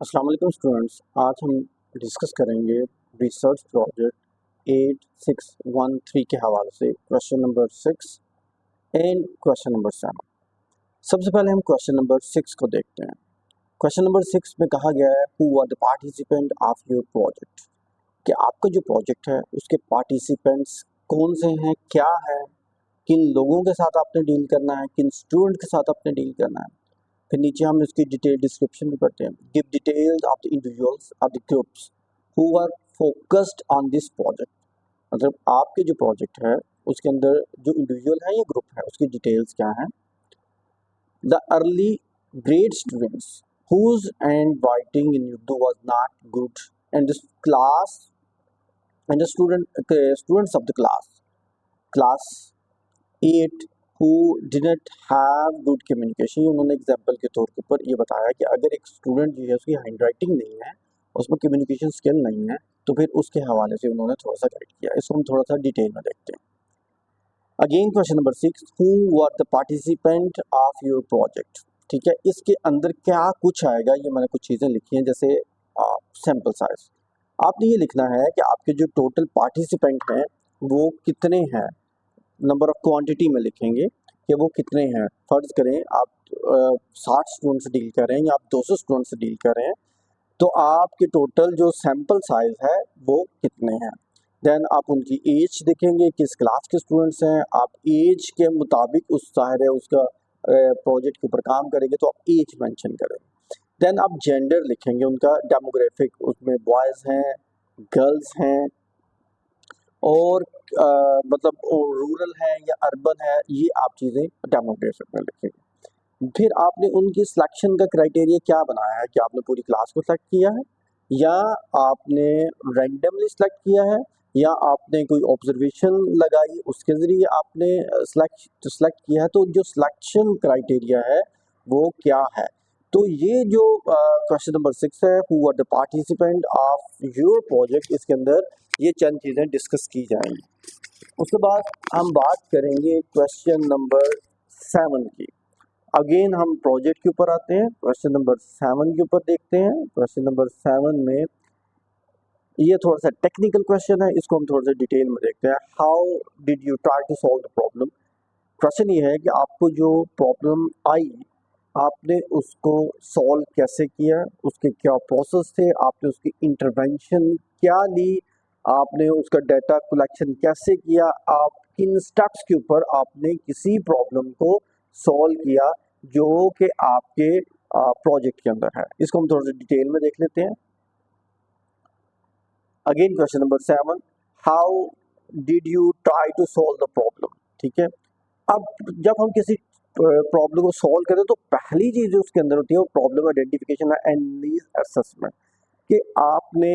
अस्सलाम वालेकुम स्टूडेंट्स। आज हम डिस्कस करेंगे रिसर्च प्रोजेक्ट 8613 के हवाले से question number 6 and question number 7। सबसे पहले हम क्वेश्चन नंबर 6 को देखते हैं। क्वेश्चन नंबर 6 में कहा गया है who are the participant of your project, कि आपका जो प्रोजेक्ट है उसके पार्टिसिपेंट्स कौन से हैं, क्या है, किन लोगों के साथ आपने डील करना है, किन स्टूडेंट के साथ आपने डील करना है। फिर नीचे हम इसकी डिटेल डिस्क्रिप्शन भी पढ़ते हैं। Give details of the individuals of the groups who are focused on this project, मतलब आपके जो प्रोजेक्ट है उसके अंदर जो इंडिविजुअल है या ग्रुप है उसकी डिटेल्स क्या है। The early grade students whose handwriting in Urdu was not good and the class and the students of the class 8 who didn't have good communication। उन्होंने एग्जाम्पल के तौर के ऊपर ये बताया कि अगर एक स्टूडेंट जो है उसकी हैंड राइटिंग नहीं है, उसमें कम्युनिकेशन स्किल नहीं है, तो फिर उसके हवाले से उन्होंने थोड़ा सा गाइड किया। इसको हम थोड़ा सा डिटेल में देखते हैं। Again question number 6, who were the participant of your project. ठीक है, इसके अंदर क्या कुछ आएगा, ये मैंने कुछ चीज़ें लिखी हैं, जैसे सैम्पल साइज। आपने ये लिखना है कि आपके जो टोटल पार्टिसिपेंट हैं वो कितने हैं, नंबर ऑफ क्वांटिटी में लिखेंगे कि वो कितने हैं। फर्ज करें आप 60 स्टूडेंट से डील कर रहे हैं या आप 200 स्टूडेंट से डील कर रहे हैं, तो आपके टोटल जो सैम्पल साइज है वो कितने हैं। देन आप उनकी एज देखेंगे, किस क्लास के स्टूडेंट्स हैं। आप एज के मुताबिक उस ज़ाहिर है उसका प्रोजेक्ट के ऊपर काम करेंगे तो आप एज मेंशन करेंगे। देन आप जेंडर लिखेंगे, उनका डेमोग्राफिक, उसमें बॉयज़ हैं, गर्ल्स हैं, और मतलब रूरल है या अर्बन है, ये आप चीज़ें डेमोग्राफिक में लिखेंगे। फिर आपने उनकी सिलेक्शन का क्राइटेरिया क्या बनाया है, कि आपने पूरी क्लास को सिलेक्ट किया है या आपने रैंडमली सिलेक्ट किया है या आपने कोई ऑब्जर्वेशन लगाई उसके ज़रिए आपने सिलेक्ट किया है। तो जो सिलेक्शन क्राइटेरिया है वो क्या है। तो ये जो क्वेश्चन नंबर 6 है, who are the participant of your project, इसके अंदर ये चंद चीज़ें डिस्कस की जाएंगी। उसके बाद हम बात करेंगे क्वेश्चन नंबर 7 की। अगेन हम प्रोजेक्ट के ऊपर आते हैं, क्वेश्चन नंबर 7 के ऊपर देखते हैं। क्वेश्चन नंबर 7 में ये थोड़ा सा टेक्निकल क्वेश्चन है, इसको हम थोड़ा सा डिटेल में देखते हैं। How did you try to solve the problem. Question ये है कि आपको जो प्रॉब्लम आई आपने उसको सॉल्व कैसे किया, उसके क्या प्रोसेस थे, आपने उसकी इंटरवेंशन क्या ली, आपने उसका डाटा कलेक्शन कैसे किया, आप किन स्टेप्स के ऊपर आपने किसी प्रॉब्लम को सॉल्व किया जो कि आपके प्रोजेक्ट के अंदर है। इसको हम थोड़ा सा डिटेल में देख लेते हैं। Again question number 7, how did you try to solve the problem. ठीक है, अब जब हम किसी प्रॉब्लम को सॉल्व करें तो पहली चीज जो उसके अंदर होती है वो problem identification and need assessment, कि आपने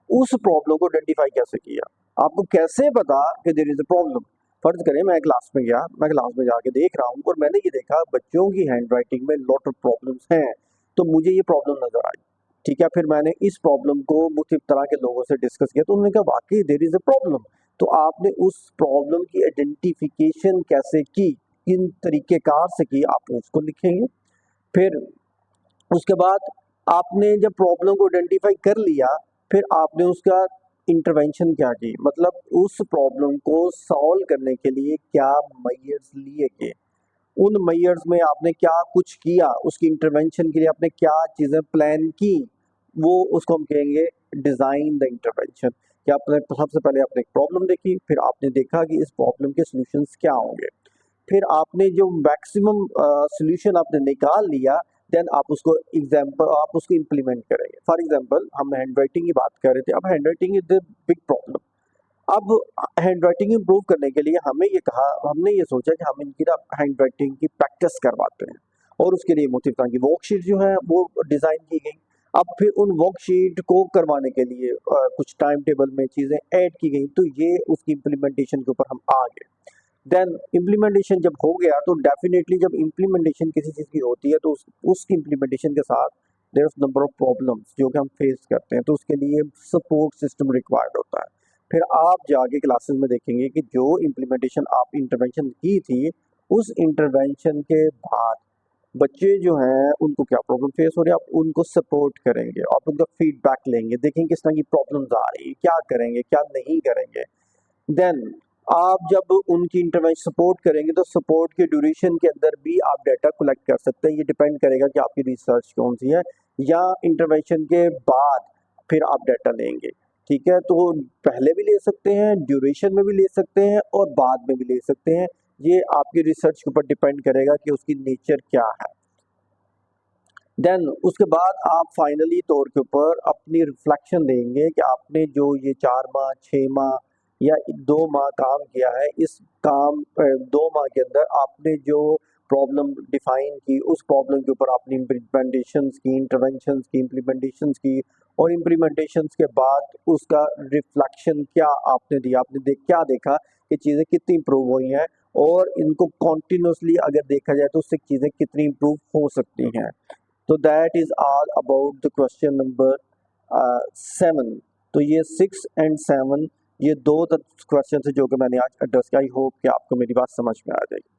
उस प्रॉब्लम को आइडेंटिफाई कैसे किया। आपको कैसे पता कि देयर इज अ प्रॉब्लम। फर्ज करें मैं क्लास में गया, मैं क्लास में जाके देख रहा हूँ और मैंने ये देखा बच्चों की हैंड राइटिंग में लॉट ऑफ प्रॉब्लम्स हैं, तो मुझे ये प्रॉब्लम नजर आई। ठीक है, फिर मैंने इस प्रॉब्लम को मुख्तलिफ तरह के लोगों से डिस्कस किया तो उन्होंने कहा वाकई देयर इज अ प्रॉब्लम। तो आपने उस प्रॉब्लम की आइडेंटिफिकेशन कैसे की, किन तरीकेकार से की, आप उसको लिखेंगे। फिर उसके बाद आपने जब प्रॉब्लम को आइडेंटिफाई कर लिया, फिर आपने उसका इंटरवेंशन क्या की, मतलब उस प्रॉब्लम को सॉल्व करने के लिए क्या मेजर्स लिए गए, उन मेजर्स में आपने क्या कुछ किया, उसकी इंटरवेंशन के लिए आपने क्या चीज़ें प्लान की, वो उसको हम कहेंगे डिज़ाइन द इंटरवेंशन। कि आपने सबसे पहले आपने एक प्रॉब्लम देखी, फिर आपने देखा कि इस प्रॉब्लम के सॉल्यूशंस क्या होंगे, फिर आपने जो मैक्सिमम सॉल्यूशन आपने निकाल लिया, देन आप उसको इम्प्लीमेंट करेंगे। फॉर एग्जांपल हम हैंड राइटिंग की बात कर रहे थे, अब hand writing is the big problem. अब हैंड राइटिंग इम्प्रूव करने के लिए हमने ये सोचा कि हम इनकी ना हैंड राइटिंग की प्रैक्टिस करवाते हैं, और उसके लिए मुख्तलिफ तरह की वर्कशीट जो है वो डिज़ाइन की गई। अब फिर उन वर्कशीट को करवाने के लिए कुछ टाइम टेबल में चीज़ें ऐड की गई, तो ये उसकी इम्प्लीमेंटेशन के ऊपर हम आ गए। देन इम्प्लीमेंटेशन जब हो गया तो डेफिनेटली जब इम्प्लीमेंटेशन किसी चीज़ की होती है तो उसकी इम्प्लीमेंटेशन के साथ there is number of problems जो कि हम फेस करते हैं, तो उसके लिए सपोर्ट सिस्टम रिक्वायर्ड होता है। फिर आप जाके क्लासेस में देखेंगे कि जो इम्प्लीमेंटेशन आप इंटरवेंशन की थी, उस इंटरवेंशन के बाद बच्चे जो हैं उनको क्या प्रॉब्लम फेस हो रही है, आप उनको सपोर्ट करेंगे, आप उनका फीडबैक लेंगे, देखेंगे किस तरह की प्रॉब्लम्स आ रही है, क्या करेंगे क्या नहीं करेंगे। देन आप जब उनकी इंटरवेंशन सपोर्ट करेंगे तो सपोर्ट के ड्यूरेशन के अंदर भी आप डाटा कलेक्ट कर सकते हैं। ये डिपेंड करेगा कि आपकी रिसर्च कौन सी है, या इंटरवेंशन के बाद फिर आप डाटा लेंगे। ठीक है, तो पहले भी ले सकते हैं, ड्यूरेशन में भी ले सकते हैं और बाद में भी ले सकते हैं। ये आपकी रिसर्च के ऊपर डिपेंड करेगा कि उसकी नेचर क्या है। देन उसके बाद आप फाइनली तौर के ऊपर अपनी रिफ्लेक्शन देंगे कि आपने जो ये 4 माह 6 माह या 2 माह काम किया है, इस काम 2 माह के अंदर आपने जो प्रॉब्लम डिफाइन की, उस प्रॉब्लम के ऊपर आपने इम्प्लीमेंटेशंस की, इंटरवेंशंस की, इम्प्लीमेंटेशंस की, और इम्प्लीमेंटेशंस के बाद उसका रिफ्लेक्शन क्या आपने दिया, आपने क्या देखा कि चीज़ें कितनी इम्प्रूव हुई हैं, और इनको कॉन्टिन्यूसली अगर देखा जाए तो उससे चीज़ें कितनी इम्प्रूव हो सकती हैं। तो that is all about the question number 7। तो ये 6 एंड 7 ये दो क्वेश्चन है जो कि मैंने आज एड्रेस किया। आई होप कि आपको मेरी बात समझ में आ जाएगी।